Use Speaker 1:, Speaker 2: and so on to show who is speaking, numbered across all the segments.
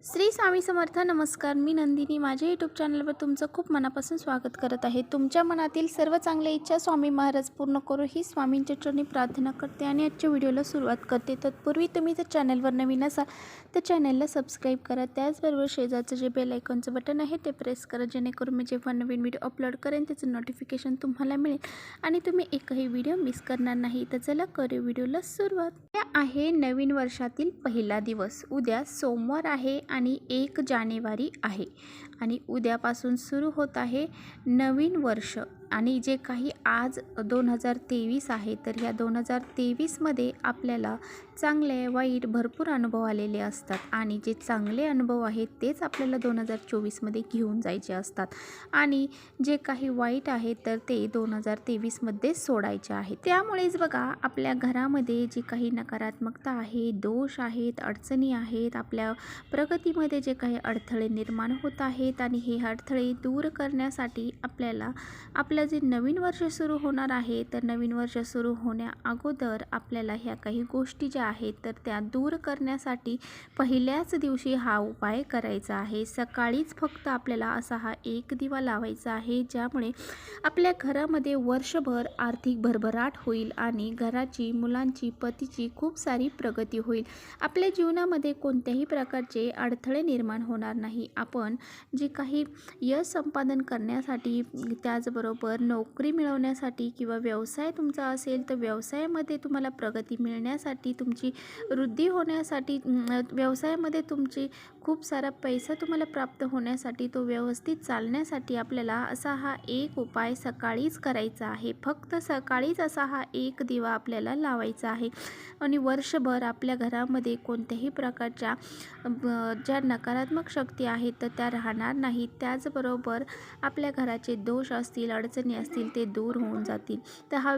Speaker 1: श्री स्वामी समर्थ. नमस्कार, मी नंदिनी. माझ्या यूट्यूब चॅनलवर तुमचं खूप मनापासून स्वागत करत आहे. तुमच्या मनातील सर्व चांगल्या इच्छा स्वामी महाराज पूर्ण करो ही स्वामींच्या चरणी प्रार्थना करते आणि आजच्या व्हिडिओला सुरुवात करते. तत्पूर्वी तुम्ही जर चॅनलवर नवीन असाल तर चॅनलला सबस्क्राईब करा. त्याचबरोबर शेजारचं जे बेल आयकॉनचं बटन आहे ते प्रेस करा, जेणेकरून मी जेव्हा नवीन व्हिडिओ अपलोड करेन त्याचं नोटिफिकेशन तुम्हाला मिळेल आणि तुम्ही एकही व्हिडिओ मिस करणार नाही. तर चला करू व्हिडिओला सुरुवात. आहे नवीन वर्षातील पहिला दिवस. उद्या सोमवार आहे आणि 1 जानेवारी आहे आणि उद्यापासून सुरू होत आहे नवीन वर्ष. आणि जे काही आज 2023 आहे, तर ह्या 2023मध्ये आपल्याला चांगले वाईट भरपूर अनुभव आलेले असतात आणि जे चांगले अनुभव आहेत तेच आपल्याला 2024मध्ये घेऊन जायचे असतात आणि जे काही वाईट आहे तर ते 2023मध्ये सोडायचे आहेत. त्यामुळेच बघा, आपल्या घरामध्ये जी काही नकारात्मकता आहे, दोष आहेत, अडचणी आहेत, आपल्या प्रगतीमध्ये जे काही अडथळे निर्माण होत आहेत आणि हे अडथळे दूर करण्यासाठी आपल्याला आपलं जे नवीन वर्ष सुरू होणार आहे, तर नवीन वर्ष सुरू होण्या अगोदर आपल्याला ह्या काही गोष्टी ज्या आहेत तर त्या दूर करण्यासाठी पहिल्याच दिवशी हा उपाय करायचा आहे. सकाळीच फक्त आपल्याला असा हा एक दिवा लावायचा आहे, ज्यामुळे आपल्या घरामध्ये वर्षभर आर्थिक भरभराट होईल आणि घराची, मुलांची, पतीची खूप सारी प्रगती होईल. आपल्या जीवनामध्ये कोणत्याही प्रकारचे अडथळे निर्माण होणार नाही. आपण जे काही यश संपादन करण्यासाठी, त्याचबरोबर नोकरी मिळवण्यासाठी किंवा व्यवसाय तुमचा असेल तर व्यवसायामध्ये तुम्हाला प्रगती मिळण्यासाठी, तुमची वृद्धी होण्यासाठी, व्यवसायामध्ये तुमची खूप सारा पैसा तुम्हाला प्राप्त होण्यासाठी, तो व्यवस्थित चालण्यासाठी आपल्याला असा हा एक उपाय सकाळीच करायचा आहे. फक्त सकाळीच असा हा एक दिवा आपल्याला लावायचा आहे आणि वर्षभर आपल्या घरामध्ये कोणत्याही प्रकारच्या ज्या नकारात्मक शक्ती आहेत तर त्या राहणार नाहीत. त्याचबरोबर आपल्या घराचे दोष असतील, अडचणी असतील ते दूर होऊन जातील. तर हा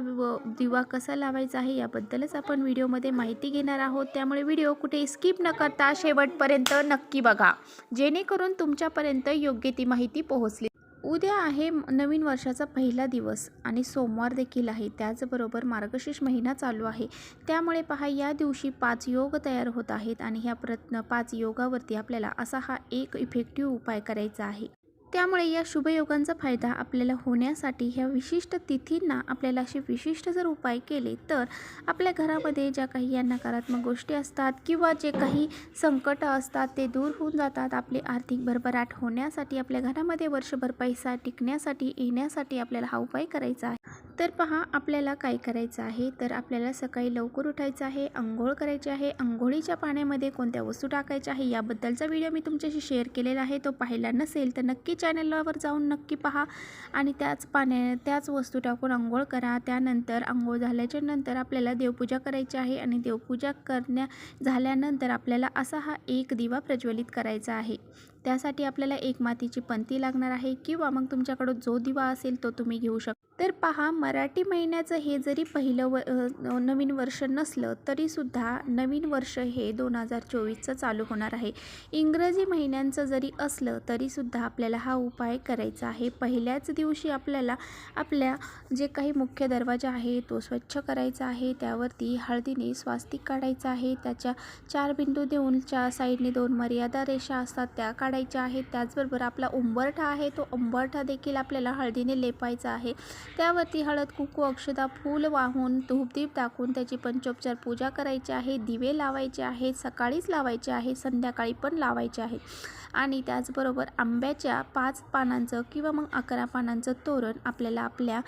Speaker 1: दिवा कसा लावायचा आहे याबद्दलच आपण व्हिडिओमध्ये माहिती घेणार आहोत. त्यामुळे व्हिडिओ कुठे स्किप न करता शेवटपर्यंत नक्की बघा, जेणेकरून तुमच्यापर्यंत योग्य ती माहिती पोहोचली. उद्या आहे नवीन वर्षाचा पहिला दिवस आणि सोमवार देखील आहे. त्याचबरोबर मार्गशीर्ष महिना चालू आहे. त्यामुळे पहा, या दिवशी 5 योग तयार होत आहेत आणि ह्या 5 योगावरती आपल्याला असा हा एक इफेक्टिव्ह उपाय करायचा आहे. त्यामुळे या शुभयोगांचा फायदा आपल्याला होण्यासाठी ह्या विशिष्ट तिथींना आपल्याला असे विशिष्ट जर उपाय केले तर आपल्या घरामध्ये ज्या काही या नकारात्मक गोष्टी असतात किंवा जे काही संकट असतात ते दूर होऊन जातात. आपली आर्थिक भरभराट होण्यासाठी, आपल्या घरामध्ये वर्षभर पैसा टिकण्यासाठी, येण्यासाठी आपल्याला हा उपाय करायचा आहे. तर पहा, आपल्याला काय करायचं आहे, तर आपल्याला सकाळी लवकर उठायचं आहे, अंघोळ करायची आहे. अंघोळीच्या पाण्यामध्ये कोणत्या वस्तू टाकायच्या आहे याबद्दलचा व्हिडिओ मी तुमच्याशी शेअर केलेला आहे. तो पाहिला नसेल तर नक्की चॅनलवर जाऊन नक्की पहा आणि त्याच वस्तू टाकून अंघोळ करा. त्यानंतर अंघोळ झाल्याच्या नंतर आपल्याला देवपूजा करायची आहे आणि देवपूजा झाल्यानंतर आपल्याला असा हा एक दिवा प्रज्वलित करायचा आहे. त्यासाठी आपल्याला एक मातीची पंती लागणार आहे किंवा मग तुमच्याकडं जो दिवा असेल तो तुम्ही घेऊ शकता. तर पहा, मराठी महिन्याचं हे जरी पहिलं नवीन वर्ष नसलं तरीसुद्धा नवीन वर्ष हे 2024चं चालू होणार आहे. इंग्रजी महिन्यांचं जरी असलं तरीसुद्धा आपल्याला हा उपाय करायचा आहे. पहिल्याच दिवशी आपल्याला आपल्या जे काही मुख्य दरवाजा आहे तो स्वच्छ करायचा आहे. त्यावरती हळदीने स्वास्तिक काढायचं आहे. त्याच्या 4 बिंदू देऊन साईडने 2 मर्यादा रेषा असतात त्या काढायच्या आहेत. त्याचबरोबर आपला उंबरठा आहे तो उंबरठा देखील आपल्याला हळदीने लेपायचा आहे. त्यावरती हळद, कुंकू, अक्षता, फूल वाहून, धूपदीप टाकून त्याची पंचोपचार पूजा करायची आहे. दिवे लावायचे आहेत. सकाळीच लावायचे आहे, संध्याकाळी पण लावायचे आहे. आणि त्याचबरोबर आंब्याच्या 5 पानांचं किंवा मग 11 पानांचं तोरण आपल्याला आपल्या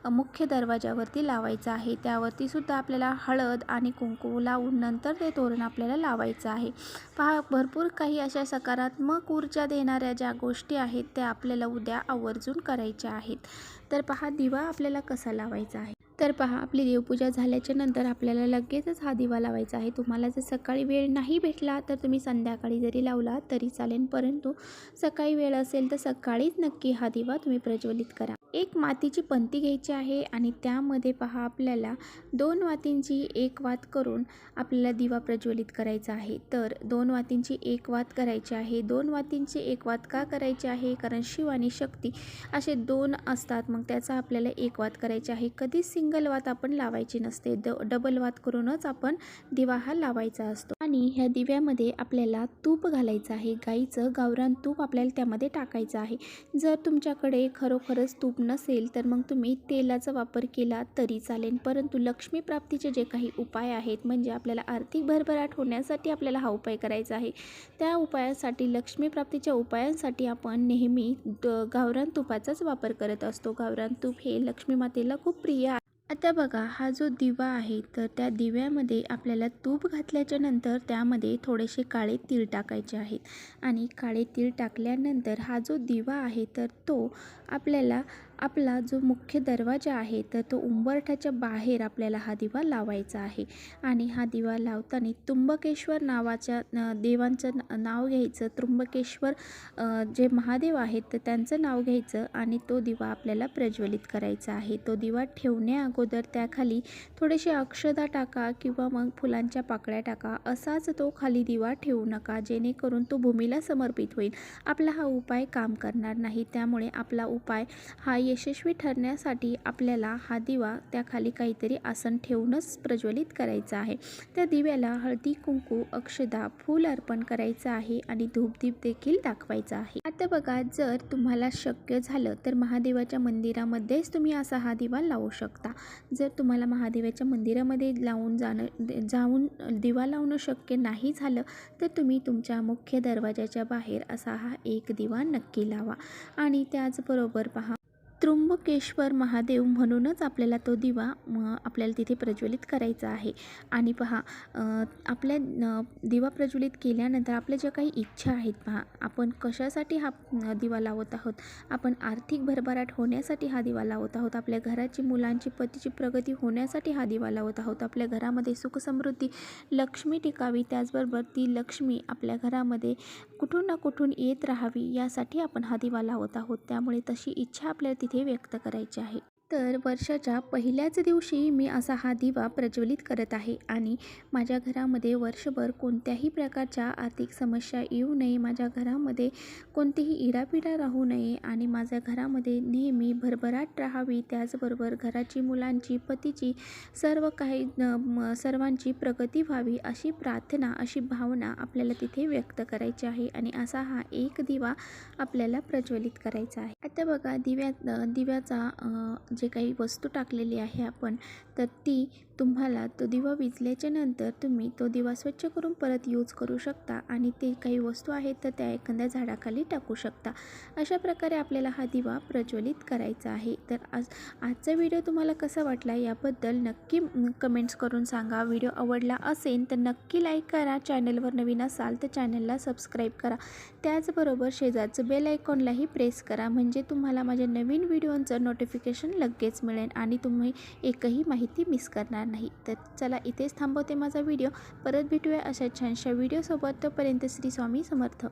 Speaker 1: मुख्य दरवाजावरती लावायचं आहे. त्यावरती सुद्धा आपल्याला हळद आणि कुंकू लावून नंतर ते तोरण आपल्याला लावायचं आहे. पहा, भरपूर काही अशा सकारात्मक ऊर्जा देणाऱ्या ज्या गोष्टी आहेत त्या आपल्याला उद्या आवर्जून करायच्या आहेत. तर पहा, दिवा आपल्याला कसा लावायचा आहे. तर पहा, आपली देवपूजा झाल्याच्या नंतर आपल्याला लगेचच हा दिवा लावायचा आहे. तुम्हाला जर सकाळी वेळ नाही भेटला तर तुम्ही संध्याकाळी जरी लावला तरी चालेल, परंतु सकाळी वेळ असेल तर सकाळीच नक्की हा दिवा तुम्ही प्रज्वलित करा. एक मातीची पंती घ्यायची आहे आणि त्यामध्ये पहा, आपल्याला 2 वातींची एक वात करून आपल्याला दिवा प्रज्वलित करायचा आहे. तर 2 वातींची एक वात करायची आहे. 2 वातींची एक वात का करायची आहे, कारण शिव आणि शक्ती असे 2 असतात, मग त्याचा आपल्याला एक वात करायची आहे. कधीच सिंगल वात आपण लावायची नसते, डबल वात करूनच आपण दिवा हा लावायचा असतो. आणि ह्या दिव्यामध्ये आपल्याला तूप घालायचं आहे. गाईचं गावरान तूप आपल्याला त्यामध्ये टाकायचं आहे. जर तुमच्याकडे खरोखरच तूप नसेल तर मग तुम्ही तेलाचा वापर केला तरी चालेल. परंतु लक्ष्मी प्राप्तीचे जे काही उपाय आहेत, म्हणजे आपल्याला आर्थिक भरभराट होण्यासाठी आपल्याला हा उपाय करायचा आहे. त्या उपायासाठी, लक्ष्मी प्राप्तीच्या उपायांसाठी आपण नेहमी गावरान तुपाचाच वापर करत असतो. गावरान तूप हे लक्ष्मी मातेला खूप प्रिय आहे. आता बघा, हा जो दिवा आहे तर त्या दिव्यामध्ये आपल्याला तूप घातल्याच्या नंतर त्यामध्ये थोडेसे काळे तीळ टाकायचे आहेत आणि काळे तीळ टाकल्यानंतर हा जो दिवा आहे तर तो आपल्याला आपला जो मुख्य दरवाजा आहे तर तो उंबरठ्याच्या बाहेर आपल्याला हा दिवा लावायचा आहे. आणि हा दिवा लावताना त्र्यंबकेश्वर नावाच्या देवांचं नाव घ्यायचं. त्र्यंबकेश्वर जे महादेव आहेत तर त्यांचं नाव घ्यायचं आणि तो दिवा आपल्याला प्रज्वलित करायचा आहे. तो दिवा ठेवण्या अगोदर त्याखाली थोडेसे अक्षदा टाका किंवा मग फुलांच्या पाकळ्या टाका. असाच तो खाली दिवा ठेवू नका, जेणेकरून तो भूमीला समर्पित होईल. आपला हा उपाय काम करणार नाही. त्यामुळे आपला उपाय हा यशस्वी ठरण्यासाठी आपल्याला हा दिवा त्याखाली काहीतरी आसन ठेवूनच प्रज्वलित करायचा आहे. त्या दिव्याला हळदी कुंकू, अक्षदा, फूल अर्पण करायचं आहे आणि धूपदीप देखील दाखवायचा आहे. आता बघा, जर तुम्हाला शक्य झालं तर महादेवाच्या मंदिरामध्येच तुम्ही असा हा दिवा लावू शकता. जर तुम्हाला महादेवाच्या मंदिरामध्ये जाऊन दिवा लावणं शक्य नाही झालं तर तुम्ही तुमच्या मुख्य दरवाजाच्या बाहेर असा हा एक दिवा नक्की लावा. आणि त्याचबरोबर पहा, त्र्यंबकेश्वर महादेव म्हणूनच आपल्याला तो दिवा आपल्याला तिथे प्रज्वलित करायचा आहे. आणि पहा, आपल्या दिवा प्रज्वलित केल्यानंतर आपल्या ज्या काही इच्छा आहेत, पहा आपण कशासाठी हा दिवा लावत आहोत. आपण आर्थिक भरभराट होण्यासाठी हा दिवा लावत आहोत. आपल्या घराची, मुलांची, पतीची प्रगती होण्यासाठी हा दिवा लावत आहोत. आपल्या घरामध्ये सुख समृद्धी, लक्ष्मी टिकावी, त्याचबरोबर ती लक्ष्मी आपल्या घरामध्ये कुठून ना कुठून येत राहावी यासाठी आपण हा दिवा लावत आहोत. त्यामुळे तशी इच्छा आपल्याला तिथे व्यक्त करायची आहे. तर वर्षाच्या पहिल्याच दिवशी मी असा हा दिवा प्रज्वलित करत आहे आणि माझ्या घरामध्ये वर्षभर कोणत्याही प्रकारच्या आर्थिक समस्या येऊ नये, माझ्या घरामध्ये कोणतीही इडापिडा राहू नये आणि माझ्या घरामध्ये नेहमी भरभराट राहावी. त्याचबरोबर घराची, मुलांची, पतीची, सर्वांची प्रगती व्हावी अशी प्रार्थना, अशी भावना आपल्याला तिथे व्यक्त करायची आहे. आणि असा हा एक दिवा आपल्याला प्रज्वलित करायचा आहे. आता बघा, दिव्याचा जे काही वस्तू टाकलेली आहे आपण, तर ती तुम्हाला तो दिवा विझल्याच्या नंतर तुम्ही तो दिवा स्वच्छ करून परत यूज करू शकता आणि ते काही वस्तू आहेत तर त्या एखाद्या झाडाखाली टाकू शकता. अशा प्रकारे आपल्याला हा दिवा प्रज्वलित करायचा आहे. तर आजचा व्हिडिओ तुम्हाला कसा वाटला याबद्दल नक्की कमेंट्स करून सांगा. व्हिडिओ आवडला असेल तर नक्की लाईक करा. चॅनलवर नवीन असाल तर चॅनलला सबस्क्राईब करा. त्याचबरोबर शेजारचं बेल आयकॉनलाही प्रेस करा, म्हणजे तुम्हाला माझ्या नवीन व्हिडिओंचं नोटिफिकेशन लगेच मिळेल आणि तुम्ही एकही माहिती मिस करणार नाही. तर चला, इथेच थांबवते माझा व्हिडिओ. परत भेटूया अशा छानशा व्हिडिओसोबत. तोपर्यंत श्री स्वामी समर्थ.